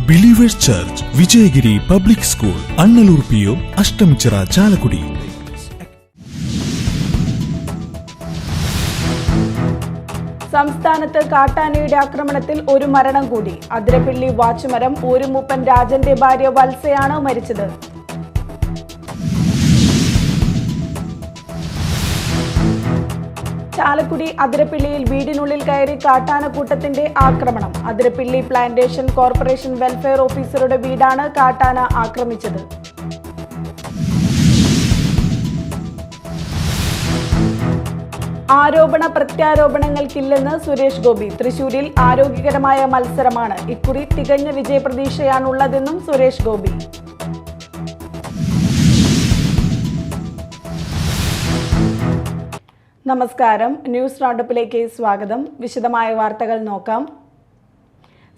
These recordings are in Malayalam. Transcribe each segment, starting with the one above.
Believers church, Vijayagiri public school, Annalur PO, Ashtamichira, Chalakudy. സംസ്ഥാനത്ത് കാട്ടാനയുടെ ആക്രമണത്തിൽ ഒരു മരണം കൂടി. അതിരപ്പിള്ളി വാച്ചുമരം ഊരുമൂപ്പൻ രാജന്റെ ഭാര്യ വത്സയാണ് മരിച്ചത്. ചാലക്കുടി അതിരപ്പിള്ളിയിൽ വീടിനുള്ളിൽ കയറി കാട്ടാനക്കൂട്ടത്തിന്റെ ആക്രമണം. അതിരപ്പിള്ളി പ്ലാന്റേഷൻ കോർപ്പറേഷൻ വെൽഫെയർ ഓഫീസറുടെ വീടാണ് കാട്ടാന ആക്രമിച്ചത്. ആരോപണ പ്രത്യാരോപണങ്ങൾക്കില്ലെന്ന് സുരേഷ് ഗോപി. തൃശൂരിൽ ആരോഗ്യകരമായ മത്സരമാണ്. ഇക്കുറി തികഞ്ഞ വിജയപ്രതീക്ഷയാണുള്ളതെന്നും സുരേഷ് ഗോപി. നമസ്കാരം, ന്യൂസ് റൗണ്ടപ്പിലേക്ക് സ്വാഗതം. വിശദമായ വാർത്തകൾ നോക്കാം.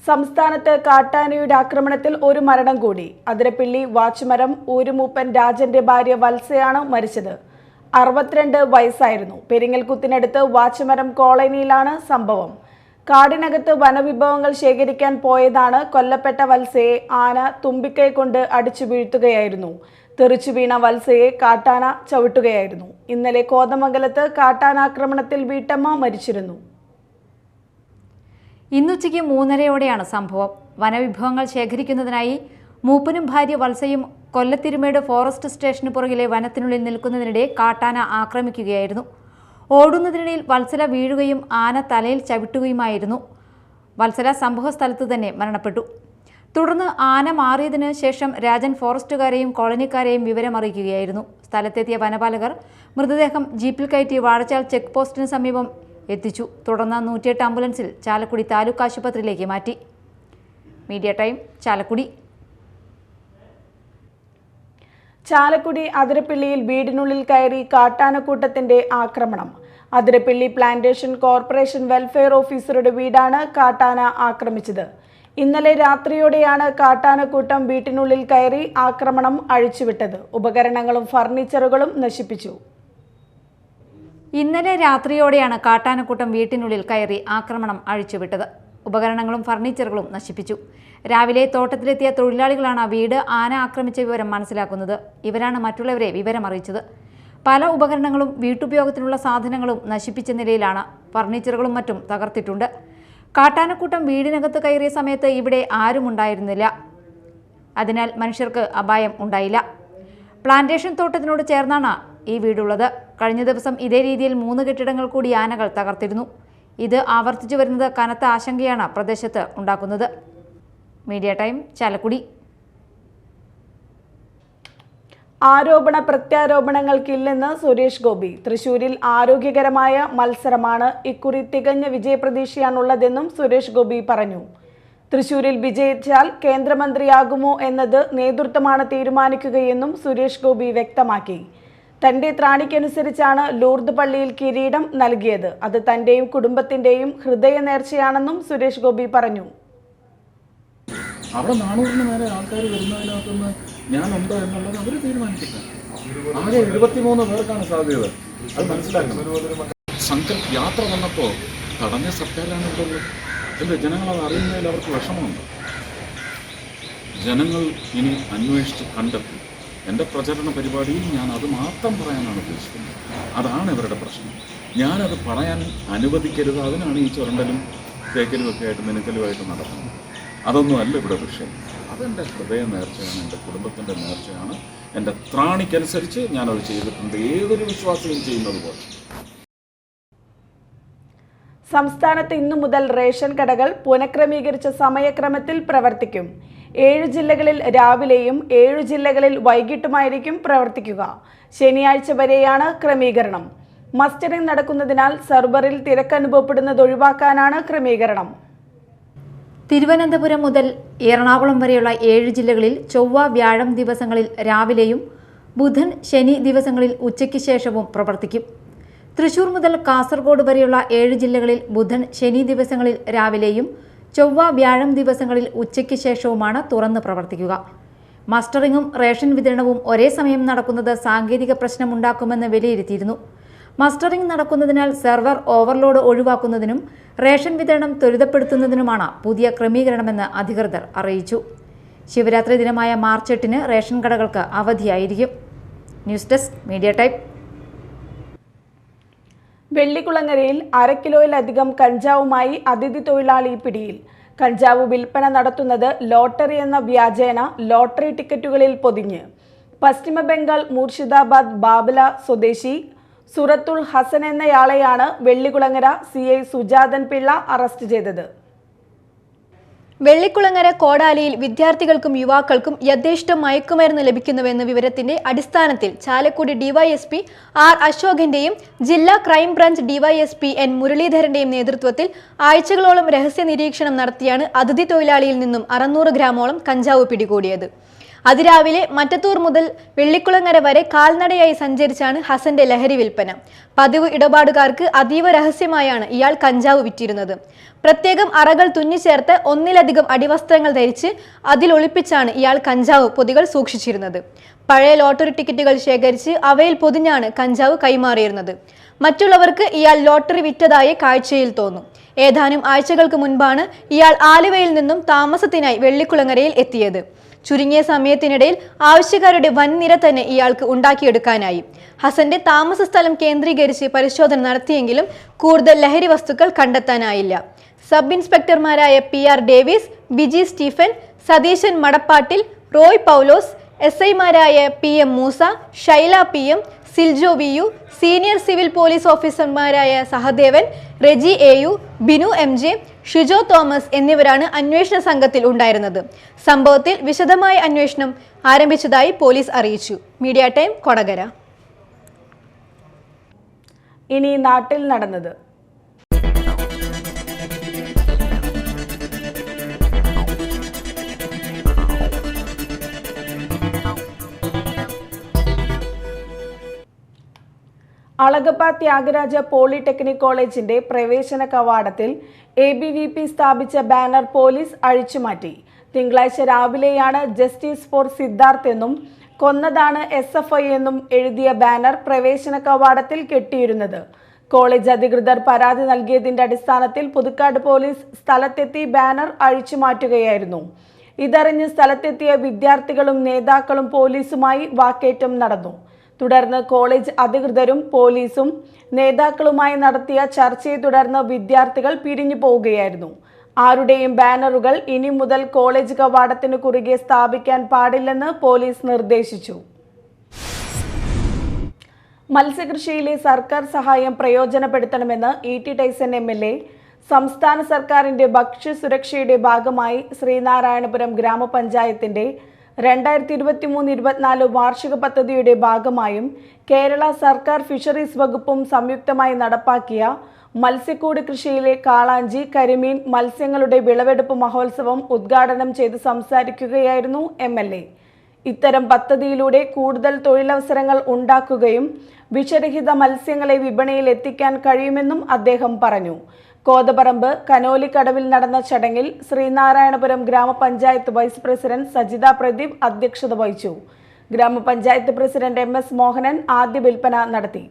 സംസ്ഥാനത്ത് കാട്ടാനയുടെ ആക്രമണത്തിൽ ഒരു മരണം കൂടി. അതിരപ്പിള്ളി വാച്ചുമരം ഊരുമൂപ്പൻ രാജന്റെ ഭാര്യ വത്സയാണ് മരിച്ചത്. 62 വയസ്സായിരുന്നു. പെരിങ്ങൽകുത്തിനടുത്ത് വാച്ചുമരം കോളനിയിലാണ് സംഭവം. കാടിനകത്ത് വനവിഭവങ്ങൾ ശേഖരിക്കാൻ പോയതാണ് കൊല്ലപ്പെട്ട വത്സയെ ആന തുമ്പിക്കൈ കൊണ്ട് അടിച്ചു വീഴ്ത്തുകയായിരുന്നു. തെറിച്ചു വീണ വത്സയെ കാട്ടാന ചവിട്ടുകയായിരുന്നു. ഇന്നലെ കോതമംഗലത്ത് കാട്ടാനാക്രമണത്തിൽ വീട്ടമ്മ മരിച്ചിരുന്നു. ഇന്നുച്ചയ്ക്ക് 3:30യോടെയാണ് സംഭവം. വനവിഭവങ്ങൾ ശേഖരിക്കുന്നതിനായി മൂപ്പനും ഭാര്യ വത്സയും കൊല്ലത്തിരുമേട് ഫോറസ്റ്റ് സ്റ്റേഷന് പുറകിലെ വനത്തിനുള്ളിൽ നിൽക്കുന്നതിനിടെ കാട്ടാന ആക്രമിക്കുകയായിരുന്നു. ഓടുന്നതിനിടയിൽ വത്സല വീഴുകയും ആന തലയിൽ ചവിട്ടുകയുമായിരുന്നു. വത്സല സംഭവസ്ഥലത്ത് തന്നെ മരണപ്പെട്ടു. തുടർന്ന് ആന മാറിയതിനു ശേഷം രാജൻ ഫോറസ്റ്റുകാരെയും കോളനിക്കാരെയും വിവരമറിയിക്കുകയായിരുന്നു. സ്ഥലത്തെത്തിയ വനപാലകർ മൃതദേഹം ജീപ്പിൽ കയറ്റി വാഴച്ചാൽ ചെക്ക് പോസ്റ്റിന് സമീപം എത്തിച്ചു. തുടർന്ന് 108 ആംബുലൻസിൽ ചാലക്കുടി താലൂക്ക് ആശുപത്രിയിലേക്ക് മാറ്റി. Media time, Chalakudy. ചാലക്കുടി അതിരപ്പിള്ളിയിൽ വീടിനുള്ളിൽ കയറി കാട്ടാനക്കൂട്ടത്തിന്റെ ആക്രമണം. അതിരപ്പിള്ളി പ്ലാന്റേഷൻ കോർപ്പറേഷൻ വെൽഫെയർ ഓഫീസറുടെ വീടാണ് കാട്ടാന ആക്രമിച്ചത്. ഇന്നലെ രാത്രിയോടെയാണ് കാട്ടാനക്കൂട്ടം വീട്ടിനുള്ളിൽ കയറി ആക്രമണം അഴിച്ചുവിട്ടത്. ഉപകരണങ്ങളും ഫർണിച്ചറുകളും നശിപ്പിച്ചു. ഇന്നലെ രാത്രിയോടെയാണ് കാട്ടാനക്കൂട്ടം വീട്ടിനുള്ളിൽ കയറി ആക്രമണം അഴിച്ചുവിട്ടത്. ഉപകരണങ്ങളും ഫർണിച്ചറുകളും നശിപ്പിച്ചു. രാവിലെ തോട്ടത്തിലെത്തിയ തൊഴിലാളികളാണ് വീട് ആന ആക്രമിച്ച വിവരം മനസ്സിലാക്കുന്നത്. ഇവരാണ് മറ്റുള്ളവരെ വിവരമറിയിച്ചത്. പല ഉപകരണങ്ങളും വീട്ടുപയോഗത്തിനുള്ള സാധനങ്ങളും നശിപ്പിച്ച നിലയിലാണ്. ഫർണിച്ചറുകളും മറ്റും തകർത്തിട്ടുണ്ട്. കാട്ടാനക്കൂട്ടം വീടിനകത്ത് കയറിയ സമയത്ത് ഇവിടെ ആരും ഉണ്ടായിരുന്നില്ല. അതിനാൽ മനുഷ്യർക്ക് അപായം ഉണ്ടായില്ല. പ്ലാന്റേഷൻ തോട്ടത്തിനോട് ചേർന്നാണ് ഈ വീടുള്ളത്. കഴിഞ്ഞ ദിവസം ഇതേ രീതിയിൽ 3 കെട്ടിടങ്ങൾ കൂടി ആനകൾ തകർത്തിരുന്നു. ഇത് ആവർത്തിച്ചു വരുന്നത് കനത്ത ആശങ്കയാണ് പ്രദേശത്ത് ഉണ്ടാക്കുന്നത്. Media time, Chalakudy. ആരോപണ പ്രത്യാരോപണങ്ങൾക്കില്ലെന്ന് സുരേഷ് ഗോപി. തൃശൂരിൽ ആരോഗ്യകരമായ മത്സരമാണ്. ഇക്കുറി തികഞ്ഞ വിജയപ്രതീക്ഷയാണുള്ളതെന്നും സുരേഷ് ഗോപി പറഞ്ഞു. തൃശൂരിൽ വിജയിച്ചാൽ കേന്ദ്രമന്ത്രിയാകുമോ എന്നത് നേതൃത്വമാണ് തീരുമാനിക്കുകയെന്നും സുരേഷ് ഗോപി വ്യക്തമാക്കി. തന്റെ ത്രാണിക്കനുസരിച്ചാണ് ലൂർദ് പള്ളിയിൽ കിരീടം നൽകിയത്. അത് തന്റെയും കുടുംബത്തിന്റെയും ഹൃദയ നേർച്ചയാണെന്നും സുരേഷ് ഗോപി പറഞ്ഞു. അവിടെ 400-ന് മേലെ ആൾക്കാർ വരുന്നതിനകത്തുനിന്ന് ഞാനുണ്ടോ എന്നുള്ളത് അവർ തീരുമാനിച്ചില്ല. ആകെ 73 പേർക്കാണ് സാധ്യത. അത് മനസ്സിലാക്കണം. സങ്കല്പ് യാത്ര വന്നപ്പോൾ തടഞ്ഞ സർക്കാരാണ് ഇതുള്ളത്. എൻ്റെ ജനങ്ങളത് അറിയുന്നതിൽ അവർക്ക് വിഷമമുണ്ട്. ജനങ്ങൾ ഇനി അന്വേഷിച്ച് കണ്ടെത്തി. എൻ്റെ പ്രചരണ പരിപാടിയിൽ ഞാൻ അത് മാത്രം പറയാനാണ് ഉദ്ദേശിക്കുന്നത്. അതാണ് ഇവരുടെ പ്രശ്നം. ഞാനത് പറയാൻ അനുവദിക്കരുത്. അതിനാണ് ഈ ചുരണ്ടലും തേക്കലുമൊക്കെ ആയിട്ട് മിനുക്കലുമായിട്ട് നടക്കുന്നത്. അതൊന്നുമല്ല ഇവിടെ വിഷയം. അതെൻ്റെ ഹൃദയ നേർച്ചയാണ്, എൻ്റെ കുടുംബത്തിൻ്റെ നേർച്ചയാണ്. എൻ്റെ ത്രാണിക്കനുസരിച്ച് ഞാനത് ചെയ്തിട്ടുണ്ട്, ഏതൊരു വിശ്വാസിയും ചെയ്യുന്നത് പോലെ. സംസ്ഥാനത്ത് ഇന്നു മുതൽ റേഷൻ കടകൾ പുനഃക്രമീകരിച്ച സമയക്രമത്തിൽ പ്രവർത്തിക്കും. 7 ജില്ലകളിൽ രാവിലെയും 7 ജില്ലകളിൽ വൈകിട്ടുമായിരിക്കും പ്രവർത്തിക്കുക. ശനിയാഴ്ച വരെയാണ് ക്രമീകരണം. മസ്റ്ററിംഗ് നടക്കുന്നതിനാൽ സെർവറിൽ തിരക്കനുഭവപ്പെടുന്നത് ഒഴിവാക്കാനാണ് ക്രമീകരണം. തിരുവനന്തപുരം മുതൽ എറണാകുളം വരെയുള്ള 7 ജില്ലകളിൽ ചൊവ്വ വ്യാഴം ദിവസങ്ങളിൽ രാവിലെയും ബുധൻ ശനി ദിവസങ്ങളിൽ ഉച്ചയ്ക്ക് ശേഷവും പ്രവർത്തിക്കും. തൃശൂർ മുതൽ കാസർഗോഡ് വരെയുള്ള 7 ജില്ലകളിൽ ബുധൻ ശനി ദിവസങ്ങളിൽ രാവിലെയും ചൊവ്വ വ്യാഴം ദിവസങ്ങളിൽ ഉച്ചയ്ക്ക് ശേഷവുമാണ് തുറന്ന് പ്രവർത്തിക്കുക. മസ്റ്ററിങ്ങും റേഷൻ വിതരണവും ഒരേ സമയം നടക്കുന്നത് സാങ്കേതിക പ്രശ്നമുണ്ടാക്കുമെന്ന് വിലയിരുത്തിയിരുന്നു. മസ്റ്ററിംഗ് നടക്കുന്നതിനാൽ സെർവർ ഓവർലോഡ് ഒഴിവാക്കുന്നതിനും റേഷൻ വിതരണം ത്വരിതപ്പെടുത്തുന്നതിനുമാണ് പുതിയ ക്രമീകരണമെന്ന് അധികൃതർ അറിയിച്ചു. ശിവരാത്രി ദിനമായ മാർച്ച് 8-ന് റേഷൻ കടകൾക്ക് അവധിയായിരിക്കും. News desk media type. വെള്ളിക്കുളങ്ങരയിൽ 1/2 കിലോയിലധികം കഞ്ചാവുമായി അതിഥി തൊഴിലാളി പിടിയിൽ. കഞ്ചാവ് വിൽപ്പന നടത്തുന്നത് ലോട്ടറി എന്ന വ്യാജേന ലോട്ടറി ടിക്കറ്റുകളിൽ പൊതിഞ്ഞ്. പശ്ചിമ ബംഗാൾ മൂർഷിദാബാദ് ബാബല സ്വദേശി സുറത്തുൽ ഹസൻ എന്നയാളെയാണ് വെള്ളിക്കുളങ്ങര CI സുജാതൻ പിള്ള അറസ്റ്റ് ചെയ്തത്. വെള്ളിക്കുളങ്ങര കോടാലിയിൽ വിദ്യാർത്ഥികൾക്കും യുവാക്കൾക്കും യഥേഷ്ടം മയക്കുമരുന്ന് ലഭിക്കുന്നുവെന്ന വിവരത്തിന്റെ അടിസ്ഥാനത്തിൽ ചാലക്കുടി ഡിവൈഎസ്പി R അശോകന്റെയും ജില്ലാ ക്രൈംബ്രാഞ്ച് ഡിവൈഎസ്പി N മുരളീധരന്റെയും നേതൃത്വത്തിൽ ആഴ്ചകളോളം രഹസ്യ നിരീക്ഷണം നടത്തിയാണ് അതിഥി തൊഴിലാളിയിൽ നിന്നും 600 ഗ്രാമോളം കഞ്ചാവ് പിടികൂടിയത്. അതിരാവിലെ മറ്റത്തൂർ മുതൽ വെള്ളിക്കുളങ്ങര വരെ കാൽനടയായി സഞ്ചരിച്ചാണ് ഹസന്റെ ലഹരി വിൽപ്പന. പതിവ് ഇടപാടുകാർക്ക് അതീവ രഹസ്യമായാണ് ഇയാൾ കഞ്ചാവ് വിറ്റിരുന്നത്. പ്രത്യേകം അറകൾ തുന്നിച്ചേർത്ത് 1-ലധികം അടിവസ്ത്രങ്ങൾ ധരിച്ച് അതിലൊളിപ്പിച്ചാണ് ഇയാൾ കഞ്ചാവ് പൊതികൾ സൂക്ഷിച്ചിരുന്നത്. പഴയ ലോട്ടറി ടിക്കറ്റുകൾ ശേഖരിച്ച് അവയിൽ പൊതിഞ്ഞാണ് കഞ്ചാവ് കൈമാറിയിരുന്നത്. മറ്റുള്ളവർക്ക് ഇയാൾ ലോട്ടറി വിറ്റതായി കാഴ്ചയിൽ തോന്നും. ഏതാനും ആഴ്ചകൾക്ക് മുൻപാണ് ഇയാൾ ആലുവയിൽ നിന്നും താമസത്തിനായി വെള്ളിക്കുളങ്ങരയിൽ എത്തിയത്. ചുരുങ്ങിയ സമയത്തിനിടയിൽ ആവശ്യക്കാരുടെ വൻനിര തന്നെ ഇയാൾക്ക് ഉണ്ടാക്കിയെടുക്കാനായി. ഹസന്റെ താമസ സ്ഥലം കേന്ദ്രീകരിച്ച് പരിശോധന നടത്തിയെങ്കിലും കൂടുതൽ ലഹരി വസ്തുക്കൾ കണ്ടെത്താനായില്ല. സബ് ഇൻസ്പെക്ടർമാരായ PR Davis, Biji Stephen, Satheesan Madappattil, Roy Paulose, SI മാരായ PM Moosa, Shaila PM, Siljo VU, senior civil police ഓഫീസർമാരായ Sahadevan, Reji AU, Binu MJ, Shijo Thomas എന്നിവരാണ് അന്വേഷണ സംഘത്തിൽ ഉണ്ടായിരുന്നത്. സംഭവത്തിൽ വിശദമായ അന്വേഷണം ആരംഭിച്ചതായി പോലീസ് അറിയിച്ചു. Media time Kodakara. ഇനി നാട്ടിൽ നടന്നത്. അളഗപ്പ ത്യാഗരാജ പോളിടെക്നിക് കോളേജിന്റെ പ്രവേശന കവാടത്തിൽ ABVP സ്ഥാപിച്ച ബാനർ പോലീസ് അഴിച്ചുമാറ്റി. തിങ്കളാഴ്ച രാവിലെയാണ് ജസ്റ്റിസ് ഫോർ സിദ്ധാർത്ഥ് എന്നും കൊന്നതാണ് SFI എന്നും എഴുതിയ ബാനർ പ്രവേശന കവാടത്തിൽ കെട്ടിയിരുന്നത്. കോളേജ് അധികൃതർ പരാതി നൽകിയതിന്റെ അടിസ്ഥാനത്തിൽ പുതുക്കാട് പോലീസ് സ്ഥലത്തെത്തി ബാനർ അഴിച്ചുമാറ്റുകയായിരുന്നു. ഇതറിഞ്ഞ് സ്ഥലത്തെത്തിയ വിദ്യാർത്ഥികളും നേതാക്കളും പോലീസുമായി വാക്കേറ്റം നടന്നു. തുടർന്ന് കോളേജ് അധികൃതരും പോലീസും നേതാക്കളുമായി നടത്തിയ ചർച്ചയെ തുടർന്ന് വിദ്യാർത്ഥികൾ പിരിഞ്ഞു പോവുകയായിരുന്നു. ആരുടെയും ബാനറുകൾ ഇനി മുതൽ കോളേജ് കവാടത്തിന് കുറുകെ സ്ഥാപിക്കാൻ പാടില്ലെന്ന് പോലീസ് നിർദ്ദേശിച്ചു. മത്സ്യകൃഷിയിലെ സർക്കാർ സഹായം പ്രയോജനപ്പെടുത്തണമെന്ന് ET ടൈസൺ MLA സംസ്ഥാന സർക്കാരിന്റെ ഭക്ഷ്യസുരക്ഷയുടെ ഭാഗമായി ശ്രീനാരായണപുരം ഗ്രാമപഞ്ചായത്തിന്റെ 2023-24 വാർഷിക പദ്ധതിയുടെ ഭാഗമായും കേരള സർക്കാർ ഫിഷറീസ് വകുപ്പും സംയുക്തമായി നടപ്പാക്കിയ മത്സ്യക്കൂട് കൃഷിയിലെ കാളാഞ്ചി, കരിമീൻ മത്സ്യങ്ങളുടെ വിളവെടുപ്പ് മഹോത്സവം ഉദ്ഘാടനം ചെയ്ത് സംസാരിക്കുകയായിരുന്നു MLA. ഇത്തരം പദ്ധതിയിലൂടെ കൂടുതൽ തൊഴിലവസരങ്ങൾ ഉണ്ടാക്കുകയും വിഷരഹിത മത്സ്യങ്ങളെ വിപണിയിൽ എത്തിക്കാൻ കഴിയുമെന്നും അദ്ദേഹം പറഞ്ഞു. കോതപറമ്പ് കനോലിക്കടവിൽ നടന്ന ചടങ്ങിൽ ശ്രീനാരായണപുരം ഗ്രാമപഞ്ചായത്ത് വൈസ് പ്രസിഡന്റ് സജിത പ്രദീപ് അധ്യക്ഷത വഹിച്ചു. ഗ്രാമപഞ്ചായത്ത് പ്രസിഡന്റ് MS മോഹനൻ ആദ്യ വിൽപ്പന നടത്തി.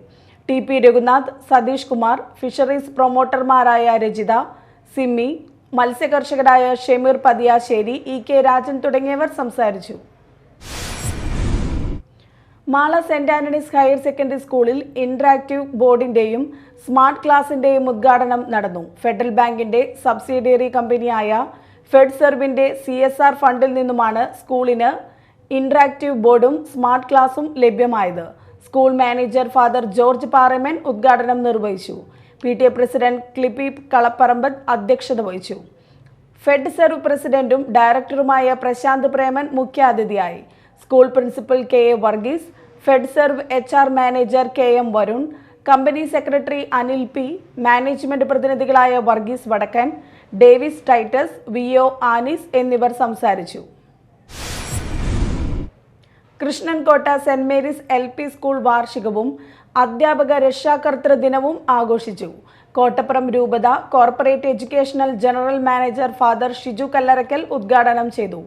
TP രഘുനാഥ്, സതീഷ് കുമാർ, ഫിഷറീസ് പ്രൊമോട്ടർമാരായ രജിത, സിമ്മി, മത്സ്യകർഷകരായ ഷെമീർ പതിയാശ്ശേരി, EK രാജൻ തുടങ്ങിയവർ സംസാരിച്ചു. Mala saint Antony's higher secondary സ്കൂളിൽ ഇന്ററാക്റ്റീവ് ബോർഡിന്റെയും സ്മാർട്ട് ക്ലാസിന്റെയും ഉദ്ഘാടനം നടന്നു. ഫെഡറൽ ബാങ്കിന്റെ സബ്സിഡിയറി കമ്പനിയായ ഫെഡ്സെർവിന്റെ CSR ഫണ്ടിൽ നിന്നുമാണ് സ്കൂളിന് ഇന്ററാക്റ്റീവ് ബോർഡും സ്മാർട്ട് ക്ലാസും ലഭ്യമായത്. സ്കൂൾ മാനേജർ ഫാദർ ജോർജ് പാറമൻ ഉദ്ഘാടനം നിർവഹിച്ചു. PTA പ്രസിഡന്റ് ക്ലിപ്പി കളപ്പറമ്പത്ത് അധ്യക്ഷത വഹിച്ചു. ഫെഡ്സെർവ് പ്രസിഡന്റും ഡയറക്ടറുമായ പ്രശാന്ത് പ്രേമൻ മുഖ്യാതിഥിയായി. School principal KA Varghese, Fedserv HR manager KM Varun, company secretary Anil P, management പ്രതിനിധികളായ Varghese Vadakkan, Davis Titus, VO Anees എന്നിവർ സംസാരിച്ചു. Krishnankotta saint Mary's LP school വാർഷികവും അധ്യാപക രക്ഷാകർതൃ ദിനവും ആഘോഷിച്ചു. കോട്ടപ്പുറം രൂപത corporate educational general manager father Shiju Kallarakkal ഉദ്ഘാടനം ചെയ്തു.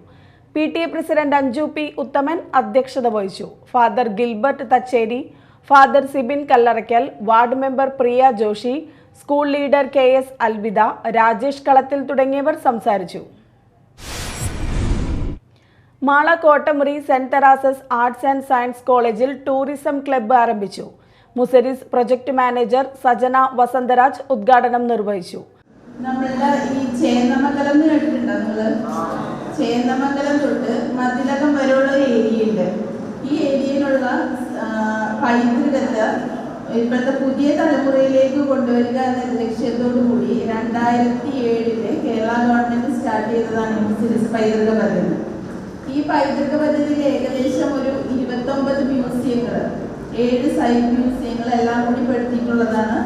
PTA president Anju P Uthaman അധ്യക്ഷത വഹിച്ചു. Father Gilbert Thacheri, father Sibin Kallaraykkal, ward member Priya Joshi, school leader KS Alvida, Rajesh കളത്തിൽ തുടങ്ങിയവർ സംസാരിച്ചു. Mala Kottamuri saint Teresa's arts and science കോളേജിൽ ടൂറിസം ക്ലബ്ബ് ആരംഭിച്ചു. മുസരിസ് പ്രൊജക്ട് മാനേജർ സജന വസന്തരാജ് ഉദ്ഘാടനം നിർവഹിച്ചു. നമ്മളുടെ ഈ ചേന്നമംഗലം എന്ന് കേട്ടിട്ടുണ്ടോ നമ്മള്? ചേന്നമംഗലം തൊട്ട് മതിലകം വരെയുള്ള ഒരു ഏരിയ ഉണ്ട്. ഈ ഏരിയയിലുള്ള പൈതൃകത്തെ ഇപ്പോഴത്തെ പുതിയ തലമുറയിലേക്ക് കൊണ്ടുവരിക എന്ന ലക്ഷ്യത്തോടു കൂടി 2007 കേരള ഗവൺമെന്റ് സ്റ്റാർട്ട് ചെയ്തതാണ് മുസരിസ് പൈതൃക പദ്ധതി. ഈ പൈതൃക പദ്ധതിയിൽ ഏകദേശം ഒരു 29 മ്യൂസിയങ്ങൾ, 7 സൈറ്റ് മ്യൂസിയങ്ങൾ എല്ലാം കൂടി പെടുത്തിയിട്ടുള്ളതാണ്.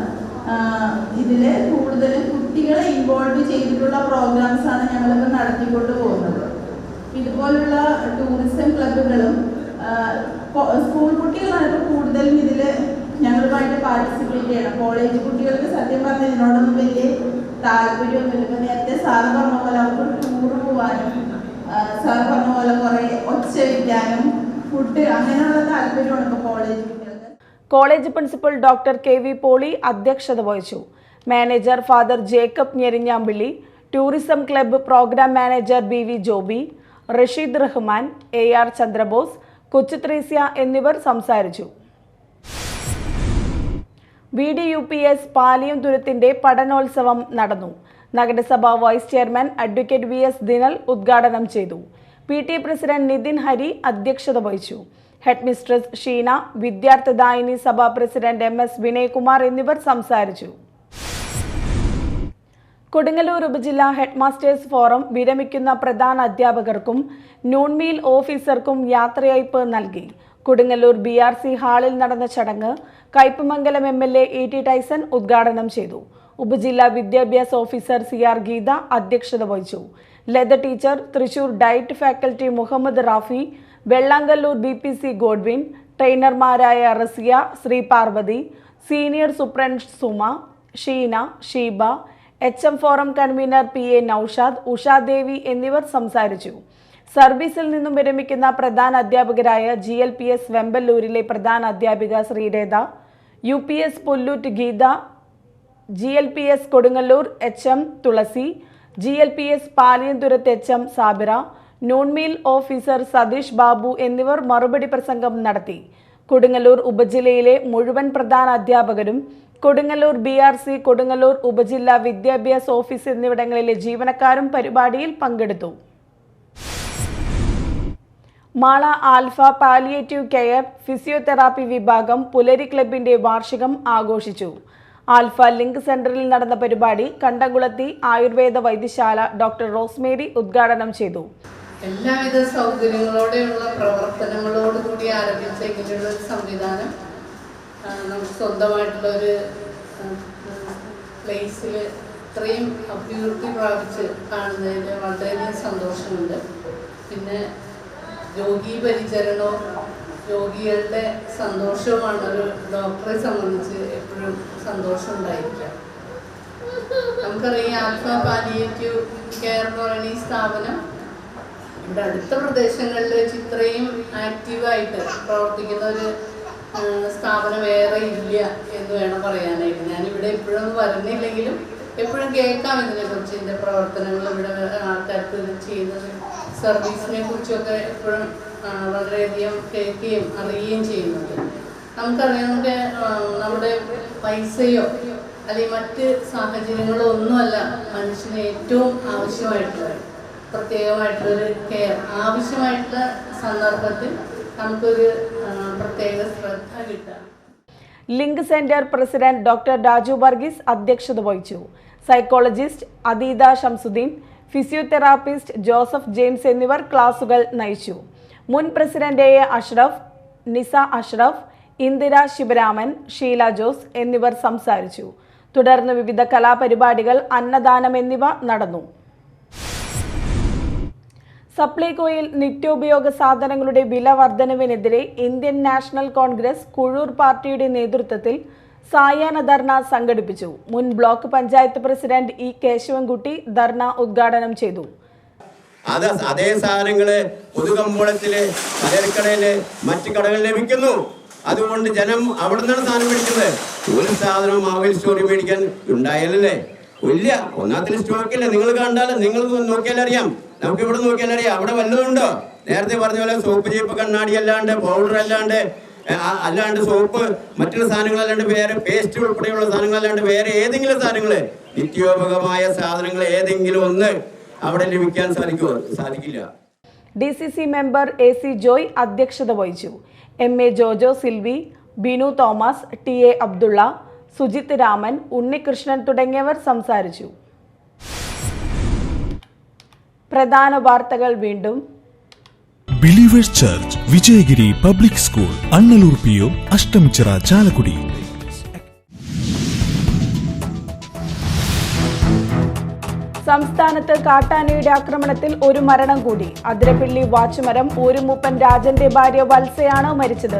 ഇതില് കൂടുതലും കുട്ടികളെ ഇൻവോൾവ് ചെയ്തിട്ടുള്ള പ്രോഗ്രാംസ് ആണ് ഞങ്ങളിപ്പോൾ നടത്തിക്കൊണ്ട് പോകുന്നത്. ഇതുപോലുള്ള ടൂറിസം ക്ലബ്ബുകളും സ്കൂൾ കുട്ടികളാണ് ഇപ്പോൾ കൂടുതലും ഇതിൽ ഞങ്ങളുമായിട്ട് പാർട്ടിസിപ്പേറ്റ് ചെയ്യണം. കോളേജ് കുട്ടികൾക്ക് സത്യം പറഞ്ഞ ഇതിനോടൊന്നും വലിയ താല്പര്യമൊന്നുമില്ല. ഇപ്പം നേരത്തെ സാറ് പറഞ്ഞ പോലെ അവർക്ക് ടൂർ പോകാനും സാറ് പറഞ്ഞ പോലെ കുറേ ഒച്ച വയ്ക്കാനും ഫുഡ് അങ്ങനെയുള്ള താല്പര്യമാണ് ഇപ്പോൾ കോളേജ് കുട്ടികൾക്ക്. College principal doctor KV Poly അധ്യക്ഷത വഹിച്ചു. Manager father Jacob Njerinjampilly, tourism club programme manager BV Joby, Rasheed Rahman, AR Chandrabose, Kochuthresia എന്നിവർ സംസാരിച്ചു. VDUPS പാലിയം തുരുത്തിന്റെ പഠനോത്സവം നടന്നു. നഗരസഭ vice chairman advocate VS Dinal ഉദ്ഘാടനം ചെയ്തു. PTA പ്രസിഡന്റ് നിതിൻ ഹരി അധ്യക്ഷത വഹിച്ചു. ഹെഡ് മിസ്ട്രസ് ഷീന, വിദ്യാർത്ഥിദായിനി സഭ പ്രസിഡന്റ് MS വിനയകുമാർ എന്നിവർ സംസാരിച്ചു. കൊടുങ്ങല്ലൂർ ഉപജില്ലാ ഹെഡ് മാസ്റ്റേഴ്സ് ഫോറം വിരമിക്കുന്ന പ്രധാന അധ്യാപകർക്കും നോൺ മീൽ ഓഫീസർക്കും യാത്രയയപ്പ് നൽകി. കൊടുങ്ങല്ലൂർ BRC ഹാളിൽ നടന്ന ചടങ്ങ് കയ്പമംഗലം MLA ET ടൈസൺ ഉദ്ഘാടനം ചെയ്തു. ഉപജില്ലാ വിദ്യാഭ്യാസ ഓഫീസർ CR ഗീത അധ്യക്ഷത വഹിച്ചു. Latha teacher, Thrissur diet faculty Muhammad Rafi, Vellangallur BPC Godwin, ട്രെയിനർമാരായ Rasiya, Sree Parvathy, senior superintendent Suma, Sheena, Sheeba, HM forum convenor PA Noushad, Ushadevi എന്നിവർ സംസാരിച്ചു. സർവീസിൽ നിന്നും വിരമിക്കുന്ന പ്രധാന അധ്യാപകരായ GLPS വെമ്പല്ലൂരിലെ പ്രധാന അധ്യാപിക Sreerekha, UPS Pullut Geetha, GLPS Kodungallur HM Thulasi, GLPS Paliyanthuruth HM Sabira, noon meal officer Satheesh Babu എന്നിവർ മറുപടി പ്രസംഗം നടത്തി. കൊടുങ്ങല്ലൂർ ഉപജില്ലയിലെ മുഴുവൻ പ്രധാന അധ്യാപകരും കൊടുങ്ങല്ലൂർ BRC, കൊടുങ്ങല്ലൂർ ഉപജില്ലാ വിദ്യാഭ്യാസ ഓഫീസ് എന്നിവിടങ്ങളിലെ ജീവനക്കാരും പരിപാടിയിൽ പങ്കെടുത്തു. Mala alpha palliative care physiotherapy വിഭാഗം പുലരി ക്ലബിന്റെ വാർഷികം ആഘോഷിച്ചു. ആൽഫ ലിങ്ക് സെന്ററിൽ നടന്ന പരിപാടി കണ്ടംകുളത്തി ആയുർവേദ വൈദ്യശാല ഡോക്ടർ റോസ്മേരി ഉദ്ഘാടനം ചെയ്തു. എല്ലാവിധ സൗകര്യങ്ങളോടെയുള്ള പ്രവർത്തനങ്ങളോടുകൂടി ആരംഭിച്ച ഇങ്ങനെയുള്ള ഒരു സംവിധാനം നമുക്ക് സ്വന്തമായിട്ടുള്ള ഒരു പ്ലേസിൽ ഇത്രയും അഭിവൃദ്ധി പ്രാപിച്ച് കാണുന്നതിൽ വളരെയധികം സന്തോഷമുണ്ട്. പിന്നെ രോഗീ പരിചരണവും രോഗികളുടെ സന്തോഷവുമാണ് ഒരു ഡോക്ടറെ സംബന്ധിച്ച് എപ്പോഴും സന്തോഷം ഉണ്ടായിരിക്കുക. നമുക്കറിയാം ആൽഫ പാലിയേറ്റീവ് കെയർ എന്ന് പറയുന്ന ഈ സ്ഥാപനം ഇവിടെ അടുത്ത പ്രദേശങ്ങളിൽ വെച്ച് ഇത്രയും ആക്റ്റീവായിട്ട് പ്രവർത്തിക്കുന്ന ഒരു സ്ഥാപനം വേറെ ഇല്ല എന്ന് വേണം പറയാനായിട്ട്. ഞാനിവിടെ എപ്പോഴൊന്നും വരുന്നില്ലെങ്കിലും എപ്പോഴും കേൾക്കാം ഇതിനെക്കുറിച്ച്, ഇതിൻ്റെ പ്രവർത്തനങ്ങൾ ഇവിടെ ആൾക്കാർക്ക് ചെയ്യുന്നത് സർവീസിനെ കുറിച്ചൊക്കെ എപ്പോഴും വളരെയധികം കേൾക്കുകയും അറിയുകയും ചെയ്യുന്നുണ്ട്. നമുക്കറിയാം, നമ്മുടെ പൈസയോ അല്ലെങ്കിൽ മറ്റ് സാഹചര്യങ്ങളോ ഒന്നുമല്ല മനുഷ്യന് ഏറ്റവും ആവശ്യമായിട്ടുള്ളത്. പ്രത്യേകമായിട്ടുള്ളൊരു കെയർ ആവശ്യമായിട്ടുള്ള സന്ദർഭത്തിൽ നമുക്കൊരു പ്രത്യേക ശ്രദ്ധ കിട്ടുക. Link centre president doctor Raju Varghese അധ്യക്ഷത വഹിച്ചു. Psychologist Adeeda Shamsuddin, physiotherapist Joseph James എന്നിവർ ക്ലാസുകൾ നയിച്ചു. മുൻ president A Ashraf, Nisa Ashraf, Indira Sivaraman, Sheela Jose എന്നിവർ സംസാരിച്ചു. തുടർന്ന് വിവിധ കലാപരിപാടികൾ, അന്നദാനം എന്നിവ നടന്നു. സപ്ലൈകോയിൽ നിത്യോപയോഗ സാധനങ്ങളുടെ വില വർധനവിനെതിരെ ഇന്ത്യൻ നാഷണൽ കോൺഗ്രസ് കുഴൂർ പാർട്ടിയുടെ നേതൃത്വത്തിൽ സായാഹ്ന ധർണ സംഘടിപ്പിച്ചു. മുൻ block panchayat president E Keshavankutty dharna ഉദ്ഘാടനം ചെയ്തു. അതേ സാധനങ്ങള് പൊതുകമ്പോളത്തില്, പലചരക്കടയില്, മറ്റു കടകളിൽ ലഭിക്കുന്നു. അതുകൊണ്ട് ജനം അവിടെ നിന്നാണ് സാധനം മേടിക്കുന്നത്. ഒരു സാധനം മൊബൈൽ സ്റ്റോറിൽ മേടിക്കാൻ ഉണ്ടായാലല്ലേ? ഇല്ല, ഒന്നാമത്തെ സ്റ്റോക്കില്ല. നിങ്ങൾ കണ്ടാലും നിങ്ങൾ നോക്കിയാലറിയാം, നമുക്ക് ഇവിടെ നോക്കിയാലറിയാം അവിടെ വല്ലതുണ്ടോ? നേരത്തെ പറഞ്ഞ പോലെ സോപ്പ് ചീപ്പ് കണ്ണാടി അല്ലാണ്ട്, പൗഡർ അല്ലാണ്ട് സോപ്പ്, മറ്റുള്ള സാധനങ്ങളല്ലാണ്ട് വേറെ പേസ്റ്റ് ഉൾപ്പെടെയുള്ള സാധനങ്ങളല്ലാണ്ട് വേറെ ഏതെങ്കിലും സാധനങ്ങൾ, നിത്യോപകമായ സാധനങ്ങൾ ഏതെങ്കിലും ഒന്ന് അവിടെ ലഭിക്കാൻ സാധിക്കില്ല. DCC മെമ്പർ AC ജോയ് അധ്യക്ഷത വഹിച്ചു. MA ജോജോ സിൽവി, ബിനു തോമസ്, TA അബ്ദുള്ള, സുജിത് രാമൻ, ഉണ്ണികൃഷ്ണൻ തുടങ്ങിയവർ സംസാരിച്ചു. പ്രധാന വാർത്തകൾ വീണ്ടും. Believers church Vijayagiri public school Annalur PO Ashtamichira Chalakudy. സംസ്ഥാനത്ത് കാട്ടാനയുടെ ആക്രമണത്തിൽ ഒരു മരണം കൂടി. അതിരപ്പിള്ളി വാച്ചുമരം ഊരുമൂപ്പൻ രാജന്റെ ഭാര്യ വത്സയാണ് മരിച്ചത്.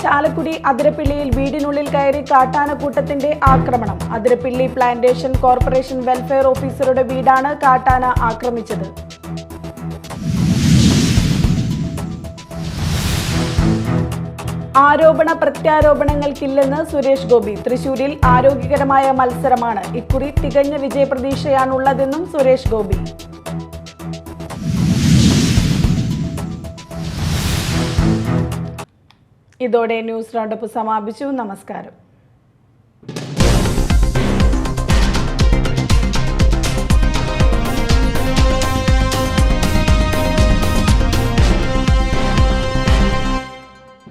ചാലക്കുടി അതിരപ്പിള്ളിയിൽ വീടിനുള്ളിൽ കയറി കാട്ടാനക്കൂട്ടത്തിന്റെ ആക്രമണം. അതിരപ്പിള്ളി പ്ലാന്റേഷൻ കോർപ്പറേഷൻ വെൽഫെയർ ഓഫീസറുടെ വീടാണ് കാട്ടാന ആക്രമിച്ചത്. ആരോപണ പ്രത്യാരോപണങ്ങൾക്കില്ലെന്ന് സുരേഷ് ഗോപി. തൃശൂരിൽ ആരോഗ്യകരമായ മത്സരമാണ്. ഇക്കുറി തികഞ്ഞ വിജയപ്രതീക്ഷയാണുള്ളതെന്നും സുരേഷ് ഗോപി. ഇതോടെ ന്യൂസ് റൗണ്ടപ്പ് സമാപിച്ചു. നമസ്കാരം.